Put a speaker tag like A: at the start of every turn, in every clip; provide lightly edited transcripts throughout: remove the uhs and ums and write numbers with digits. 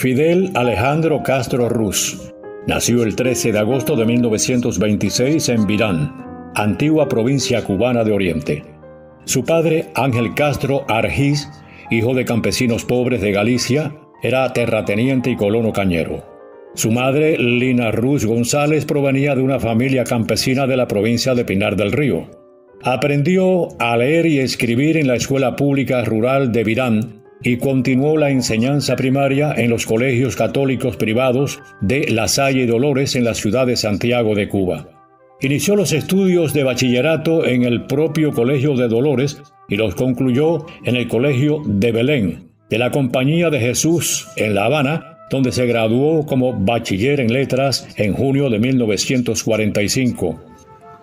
A: Fidel Alejandro Castro Ruz nació el 13 de agosto de 1926 en Virán, antigua provincia cubana de Oriente. Su padre, Ángel Castro Argiz, hijo de campesinos pobres de Galicia, era terrateniente y colono cañero. Su madre, Lina Ruz González, provenía de una familia campesina de la provincia de Pinar del Río. Aprendió a leer y escribir en la escuela pública rural de Virán y continuó la enseñanza primaria en los colegios católicos privados de La Salle y Dolores en la ciudad de Santiago de Cuba. Inició los estudios de bachillerato en el propio Colegio de Dolores y los concluyó en el Colegio de Belén, de la Compañía de Jesús en La Habana, donde se graduó como bachiller en letras en junio de 1945.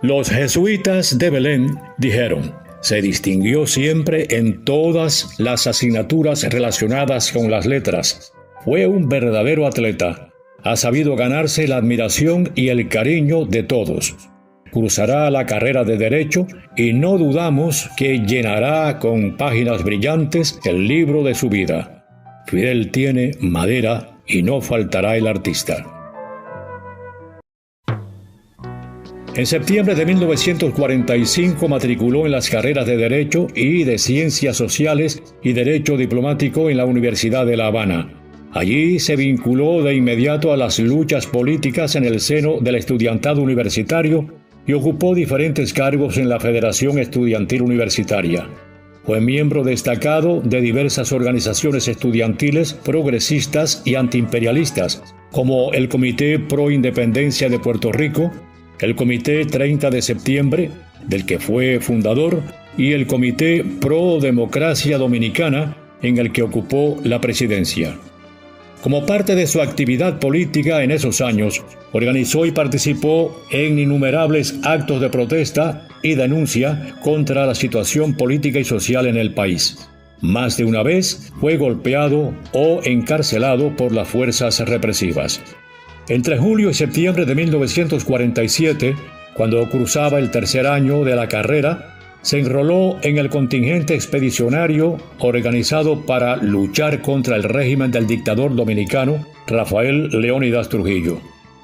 A: Los jesuitas de Belén dijeron: se distinguió siempre en todas las asignaturas relacionadas con las letras. Fue un verdadero atleta. Ha sabido ganarse la admiración y el cariño de todos. Cursará la carrera de Derecho y no dudamos que llenará con páginas brillantes el libro de su vida. Fidel tiene madera y no faltará el artista. En septiembre de 1945 matriculó en las carreras de Derecho y de Ciencias Sociales y Derecho Diplomático en la Universidad de La Habana. Allí se vinculó de inmediato a las luchas políticas en el seno del estudiantado universitario y ocupó diferentes cargos en la Federación Estudiantil Universitaria. Fue miembro destacado de diversas organizaciones estudiantiles progresistas y antiimperialistas, como el Comité Pro Independencia de Puerto Rico, el Comité 30 de Septiembre, del que fue fundador, y el Comité Pro Democracia Dominicana, en el que ocupó la presidencia. Como parte de su actividad política en esos años, organizó y participó en innumerables actos de protesta y denuncia contra la situación política y social en el país. Más de una vez fue golpeado o encarcelado por las fuerzas represivas. Entre julio y septiembre de 1947, cuando cruzaba el tercer año de la carrera, se enroló en el contingente expedicionario organizado para luchar contra el régimen del dictador dominicano Rafael Leónidas Trujillo.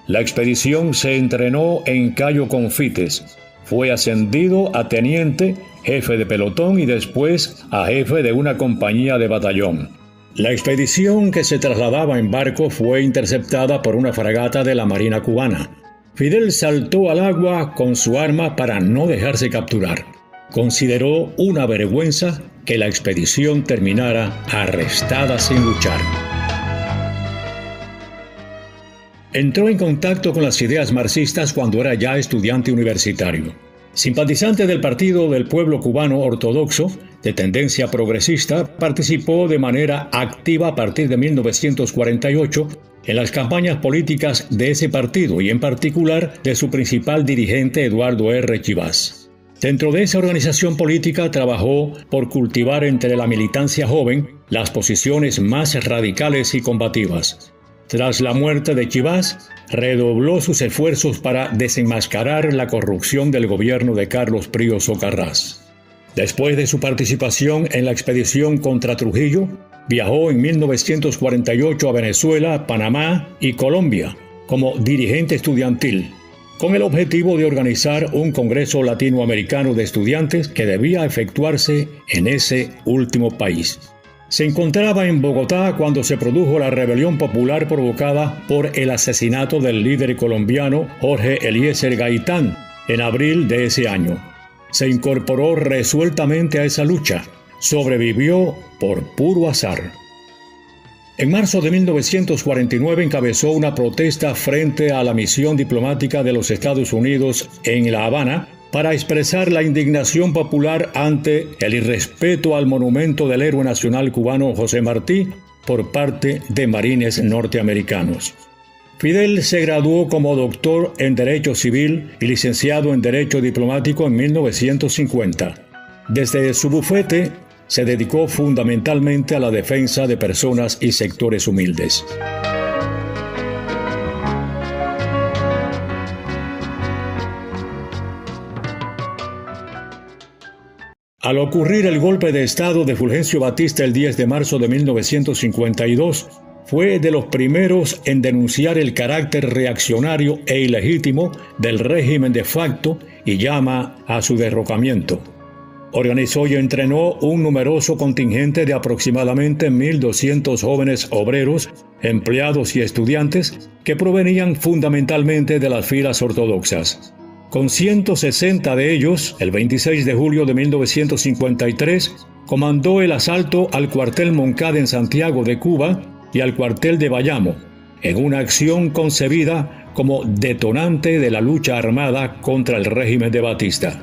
A: La expedición se entrenó en Cayo Confites. Fue ascendido a teniente, jefe de pelotón y después a jefe de una compañía de batallón. La expedición, que se trasladaba en barco, fue interceptada por una fragata de la Marina cubana. Fidel saltó al agua con su arma para no dejarse capturar. Consideró una vergüenza que la expedición terminara arrestada sin luchar. Entró en contacto con las ideas marxistas cuando era ya estudiante universitario. Simpatizante del Partido del Pueblo Cubano Ortodoxo, de tendencia progresista, participó de manera activa a partir de 1948 en las campañas políticas de ese partido y en particular de su principal dirigente Eduardo R. Chivas. Dentro de esa organización política trabajó por cultivar entre la militancia joven las posiciones más radicales y combativas. Tras la muerte de Chivas, redobló sus esfuerzos para desenmascarar la corrupción del gobierno de Carlos Prío Socarrás. Después de su participación en la expedición contra Trujillo, viajó en 1948 a Venezuela, Panamá y Colombia como dirigente estudiantil, con el objetivo de organizar un congreso latinoamericano de estudiantes que debía efectuarse en ese último país. Se encontraba en Bogotá cuando se produjo la rebelión popular provocada por el asesinato del líder colombiano Jorge Eliezer Gaitán en abril de ese año. Se incorporó resueltamente a esa lucha. Sobrevivió por puro azar. En marzo de 1949 encabezó una protesta frente a la misión diplomática de los Estados Unidos en La Habana para expresar la indignación popular ante el irrespeto al monumento del héroe nacional cubano José Martí por parte de marines norteamericanos. Fidel se graduó como doctor en Derecho Civil y licenciado en Derecho Diplomático en 1950. Desde su bufete se dedicó fundamentalmente a la defensa de personas y sectores humildes. Al ocurrir el golpe de Estado de Fulgencio Batista el 10 de marzo de 1952, fue de los primeros en denunciar el carácter reaccionario e ilegítimo del régimen de facto y llama a su derrocamiento. Organizó y entrenó un numeroso contingente de aproximadamente 1.200 jóvenes obreros, empleados y estudiantes que provenían fundamentalmente de las filas ortodoxas. Con 160 de ellos, el 26 de julio de 1953, comandó el asalto al cuartel Moncada en Santiago de Cuba y al cuartel de Bayamo, en una acción concebida como detonante de la lucha armada contra el régimen de Batista.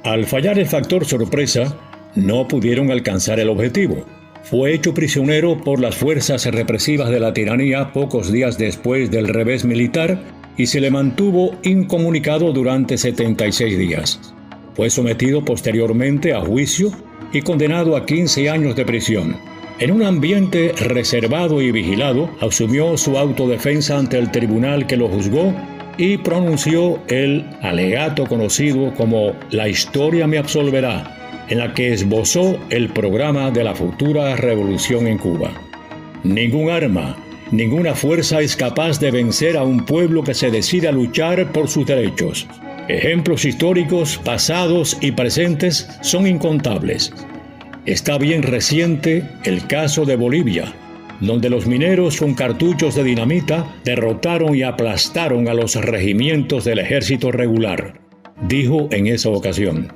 A: Al fallar el factor sorpresa, no pudieron alcanzar el objetivo. Fue hecho prisionero por las fuerzas represivas de la tiranía pocos días después del revés militar y se le mantuvo incomunicado durante 76 días. Fue sometido posteriormente a juicio y condenado a 15 años de prisión. En un ambiente reservado y vigilado, asumió su autodefensa ante el tribunal que lo juzgó y pronunció el alegato conocido como «La historia me absolverá», en la que esbozó el programa de la futura revolución en Cuba. Ningún arma, ninguna fuerza es capaz de vencer a un pueblo que se decide a luchar por sus derechos. Ejemplos históricos, pasados y presentes son incontables. Está bien reciente el caso de Bolivia, donde los mineros con cartuchos de dinamita derrotaron y aplastaron a los regimientos del ejército regular, dijo en esa ocasión.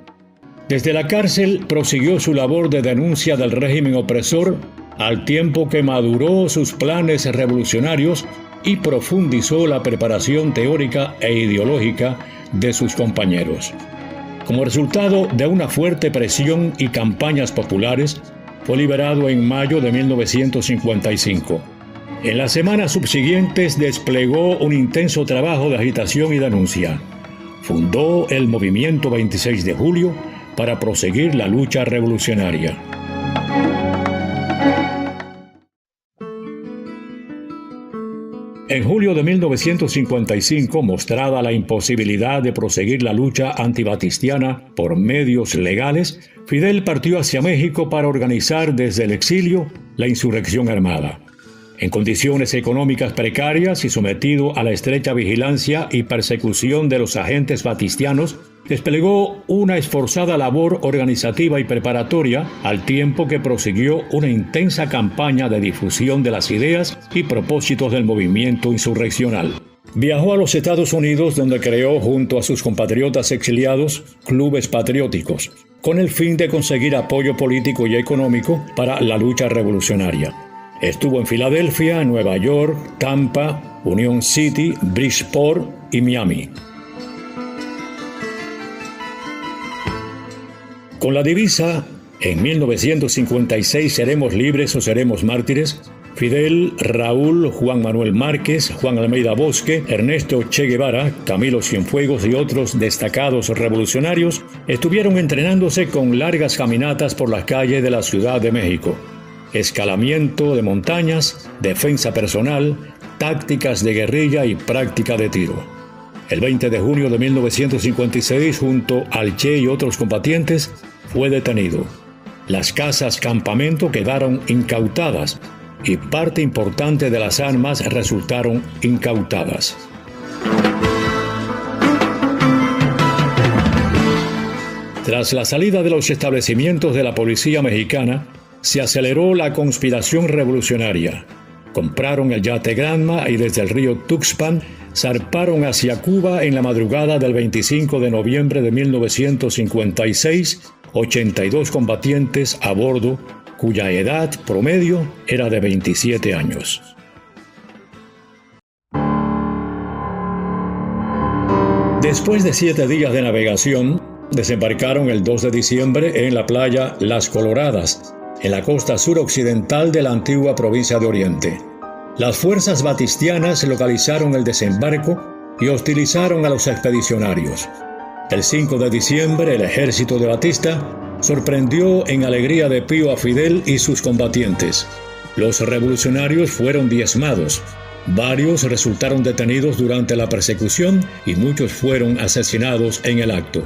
A: Desde la cárcel prosiguió su labor de denuncia del régimen opresor, al tiempo que maduró sus planes revolucionarios y profundizó la preparación teórica e ideológica de sus compañeros. Como resultado de una fuerte presión y campañas populares, fue liberado en mayo de 1955. En las semanas subsiguientes desplegó un intenso trabajo de agitación y denuncia. Fundó el Movimiento 26 de Julio para proseguir la lucha revolucionaria. En julio de 1955, mostrada la imposibilidad de proseguir la lucha antibatistiana por medios legales, Fidel partió hacia México para organizar desde el exilio la insurrección armada. En condiciones económicas precarias y sometido a la estrecha vigilancia y persecución de los agentes batistianos, desplegó una esforzada labor organizativa y preparatoria, al tiempo que prosiguió una intensa campaña de difusión de las ideas y propósitos del movimiento insurreccional. Viajó a los Estados Unidos, donde creó junto a sus compatriotas exiliados clubes patrióticos, con el fin de conseguir apoyo político y económico para la lucha revolucionaria. Estuvo en Filadelfia, Nueva York, Tampa, Union City, Bridgeport y Miami. Con la divisa, en 1956 seremos libres o seremos mártires, Fidel, Raúl, Juan Manuel Márquez, Juan Almeida Bosque, Ernesto Che Guevara, Camilo Cienfuegos y otros destacados revolucionarios estuvieron entrenándose con largas caminatas por las calles de la Ciudad de México. Escalamiento de montañas, defensa personal, tácticas de guerrilla y práctica de tiro. El 20 de junio de 1956, junto al Che y otros combatientes, fue detenido. Las casas campamento quedaron incautadas y parte importante de las armas resultaron incautadas. Tras la salida de los establecimientos de la policía mexicana, se aceleró la conspiración revolucionaria. Compraron el yate Granma y desde el río Tuxpan zarparon hacia Cuba en la madrugada del 25 de noviembre de 1956, 82 combatientes a bordo, cuya edad promedio era de 27 años. Después de 7 días de navegación, desembarcaron el 2 de diciembre en la playa Las Coloradas, en la costa suroccidental de la antigua provincia de Oriente. Las fuerzas batistianas localizaron el desembarco y hostilizaron a los expedicionarios. El 5 de diciembre, el ejército de Batista sorprendió en alegría de Pío a Fidel y sus combatientes. Los revolucionarios fueron diezmados. Varios resultaron detenidos durante la persecución y muchos fueron asesinados en el acto.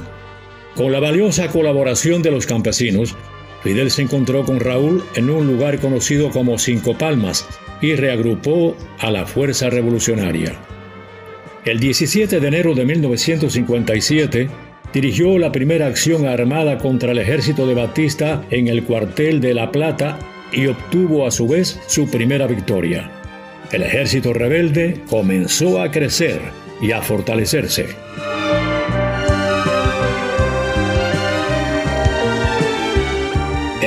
A: Con la valiosa colaboración de los campesinos, Fidel se encontró con Raúl en un lugar conocido como Cinco Palmas y reagrupó a la fuerza revolucionaria. El 17 de enero de 1957 dirigió la primera acción armada contra el ejército de Batista en el cuartel de La Plata y obtuvo a su vez su primera victoria. El ejército rebelde comenzó a crecer y a fortalecerse.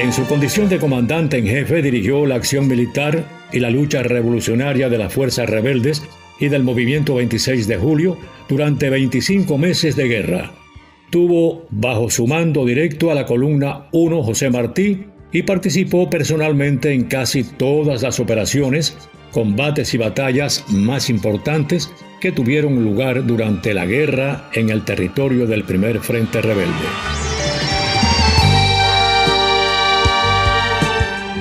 A: En su condición de comandante en jefe dirigió la acción militar y la lucha revolucionaria de las fuerzas rebeldes y del movimiento 26 de julio durante 25 meses de guerra. Tuvo bajo su mando directo a la columna 1 José Martí y participó personalmente en casi todas las operaciones, combates y batallas más importantes que tuvieron lugar durante la guerra en el territorio del primer Frente Rebelde.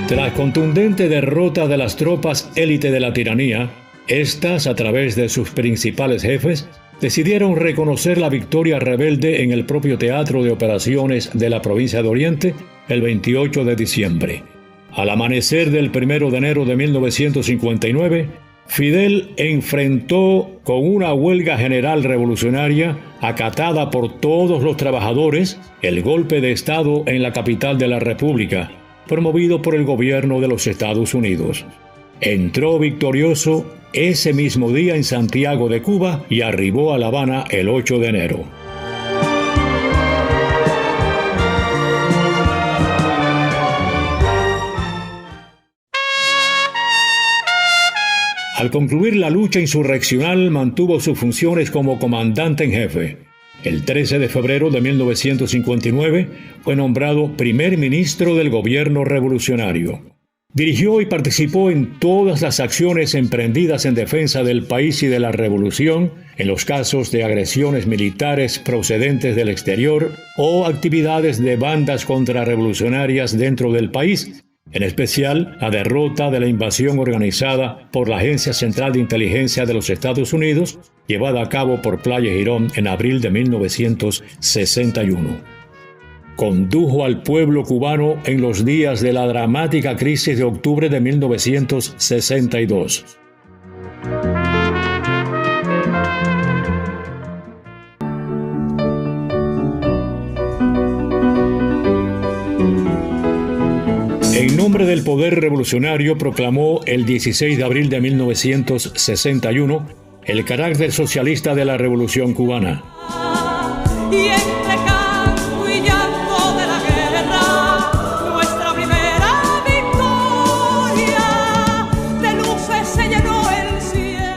A: Tras contundente derrota de las tropas élite de la tiranía, estas, a través de sus principales jefes, decidieron reconocer la victoria rebelde en el propio Teatro de Operaciones de la provincia de Oriente el 28 de diciembre. Al amanecer del 1 de enero de 1959, Fidel enfrentó con una huelga general revolucionaria acatada por todos los trabajadores el golpe de Estado en la capital de la República, promovido por el gobierno de los Estados Unidos. Entró victorioso ese mismo día en Santiago de Cuba y arribó a La Habana el 8 de enero. Al concluir la lucha insurreccional, mantuvo sus funciones como comandante en jefe. El 13 de febrero de 1959 fue nombrado primer ministro del gobierno revolucionario. Dirigió y participó en todas las acciones emprendidas en defensa del país y de la revolución, en los casos de agresiones militares procedentes del exterior o actividades de bandas contrarrevolucionarias dentro del país, en especial la derrota de la invasión organizada por la Agencia Central de Inteligencia de los Estados Unidos, llevada a cabo por Playa Girón en abril de 1961. Condujo al pueblo cubano en los días de la dramática crisis de octubre de 1962. En nombre del poder revolucionario proclamó el 16 de abril de 1961 el carácter socialista de la Revolución Cubana.
B: Y entre canto y llanto de la guerra, nuestra primera victoria, de luces se llenó el cielo.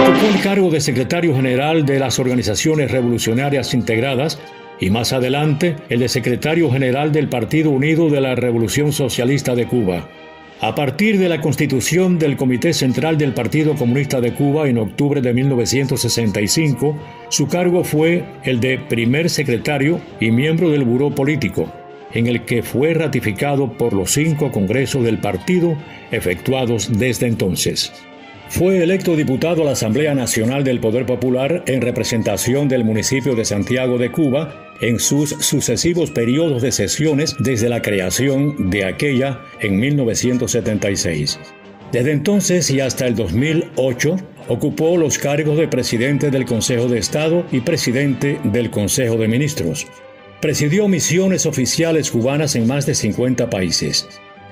A: Ocupó el cargo de secretario general de las organizaciones revolucionarias integradas y más adelante el de secretario general del Partido Unido de la Revolución Socialista de Cuba. A partir de la constitución del Comité Central del Partido Comunista de Cuba en octubre de 1965, su cargo fue el de primer secretario y miembro del Buró Político, en el que fue ratificado por los 5 congresos del partido efectuados desde entonces. Fue electo diputado a la Asamblea Nacional del Poder Popular en representación del municipio de Santiago de Cuba en sus sucesivos periodos de sesiones desde la creación de aquella en 1976. Desde entonces y hasta el 2008 ocupó los cargos de presidente del Consejo de Estado y presidente del Consejo de Ministros. Presidió misiones oficiales cubanas en más de 50 países.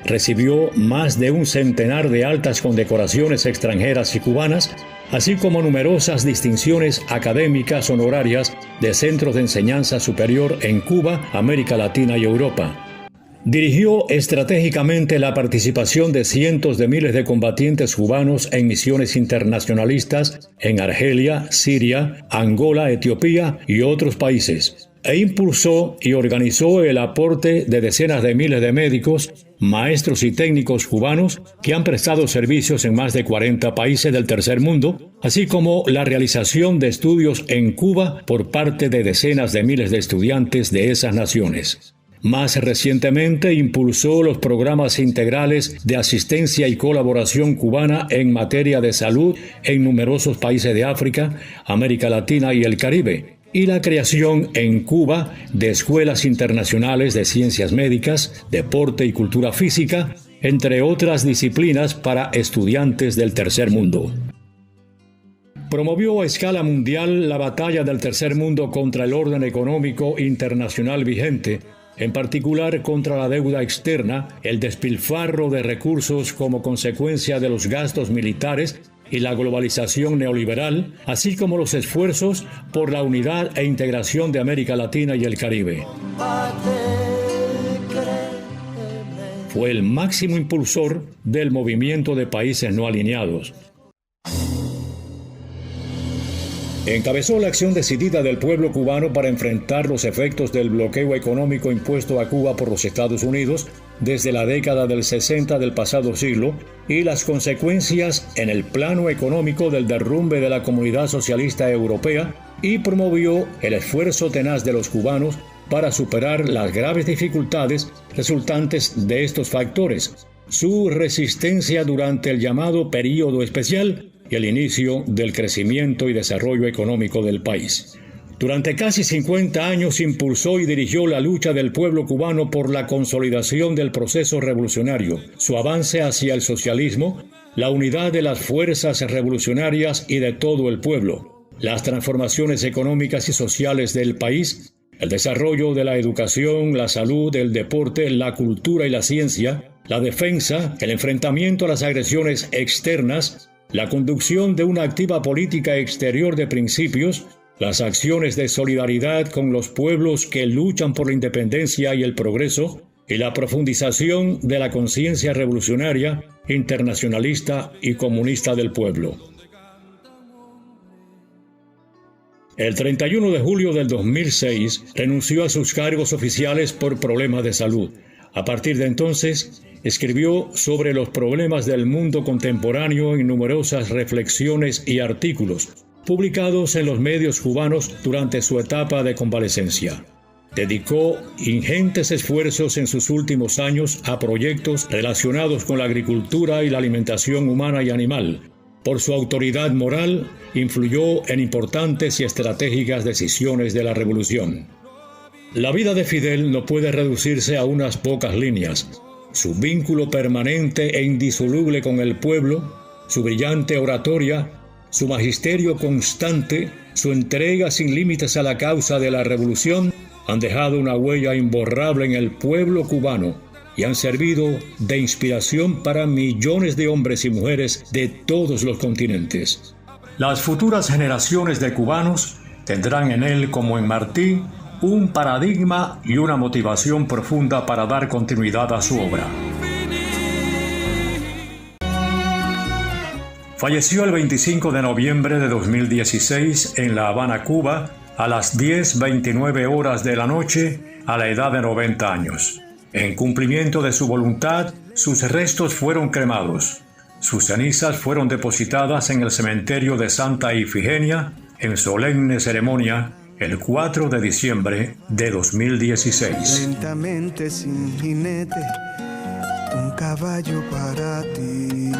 A: Recibió más de un centenar de altas condecoraciones extranjeras y cubanas, así como numerosas distinciones académicas honorarias de centros de enseñanza superior en Cuba, América Latina y Europa. Dirigió estratégicamente la participación de cientos de miles de combatientes cubanos en misiones internacionalistas en Argelia, Siria, Angola, Etiopía y otros países, e impulsó y organizó el aporte de decenas de miles de médicos, maestros y técnicos cubanos que han prestado servicios en más de 40 países del tercer mundo, así como la realización de estudios en Cuba por parte de decenas de miles de estudiantes de esas naciones. Más recientemente impulsó los programas integrales de asistencia y colaboración cubana en materia de salud en numerosos países de África, América Latina y el Caribe, y la creación en Cuba de escuelas internacionales de ciencias médicas, deporte y cultura física, entre otras disciplinas para estudiantes del tercer mundo. Promovió a escala mundial la batalla del tercer mundo contra el orden económico internacional vigente, en particular contra la deuda externa, el despilfarro de recursos como consecuencia de los gastos militares y la globalización neoliberal, así como los esfuerzos por la unidad e integración de América Latina y el Caribe. Fue el máximo impulsor del movimiento de países no alineados. Encabezó la acción decidida del pueblo cubano para enfrentar los efectos del bloqueo económico impuesto a Cuba por los Estados Unidos desde la década del 60 del pasado siglo y las consecuencias en el plano económico del derrumbe de la comunidad socialista europea, y promovió el esfuerzo tenaz de los cubanos para superar las graves dificultades resultantes de estos factores, su resistencia durante el llamado período especial y el inicio del crecimiento y desarrollo económico del país. Durante casi 50 años impulsó y dirigió la lucha del pueblo cubano por la consolidación del proceso revolucionario, su avance hacia el socialismo, la unidad de las fuerzas revolucionarias y de todo el pueblo, las transformaciones económicas y sociales del país, el desarrollo de la educación, la salud, el deporte, la cultura y la ciencia, la defensa, el enfrentamiento a las agresiones externas, la conducción de una activa política exterior de principios, las acciones de solidaridad con los pueblos que luchan por la independencia y el progreso, y la profundización de la conciencia revolucionaria, internacionalista y comunista del pueblo. El 31 de julio del 2006 renunció a sus cargos oficiales por problemas de salud. A partir de entonces, escribió sobre los problemas del mundo contemporáneo en numerosas reflexiones y artículos, publicados en los medios cubanos durante su etapa de convalecencia. Dedicó ingentes esfuerzos en sus últimos años a proyectos relacionados con la agricultura y la alimentación humana y animal. Por su autoridad moral, influyó en importantes y estratégicas decisiones de la revolución. La vida de Fidel no puede reducirse a unas pocas líneas. Su vínculo permanente e indisoluble con el pueblo, su brillante oratoria, su magisterio constante, su entrega sin límites a la causa de la revolución han dejado una huella imborrable en el pueblo cubano y han servido de inspiración para millones de hombres y mujeres de todos los continentes. Las futuras generaciones de cubanos tendrán en él, como en Martí, un paradigma y una motivación profunda para dar continuidad a su obra. Falleció el 25 de noviembre de 2016 en La Habana, Cuba, a las 10:29 horas de la noche, a la edad de 90 años. En cumplimiento de su voluntad, sus restos fueron cremados. Sus cenizas fueron depositadas en el cementerio de Santa Ifigenia, en solemne ceremonia, el 4 de diciembre de 2016.
C: Lentamente sin jinete, un caballo para ti.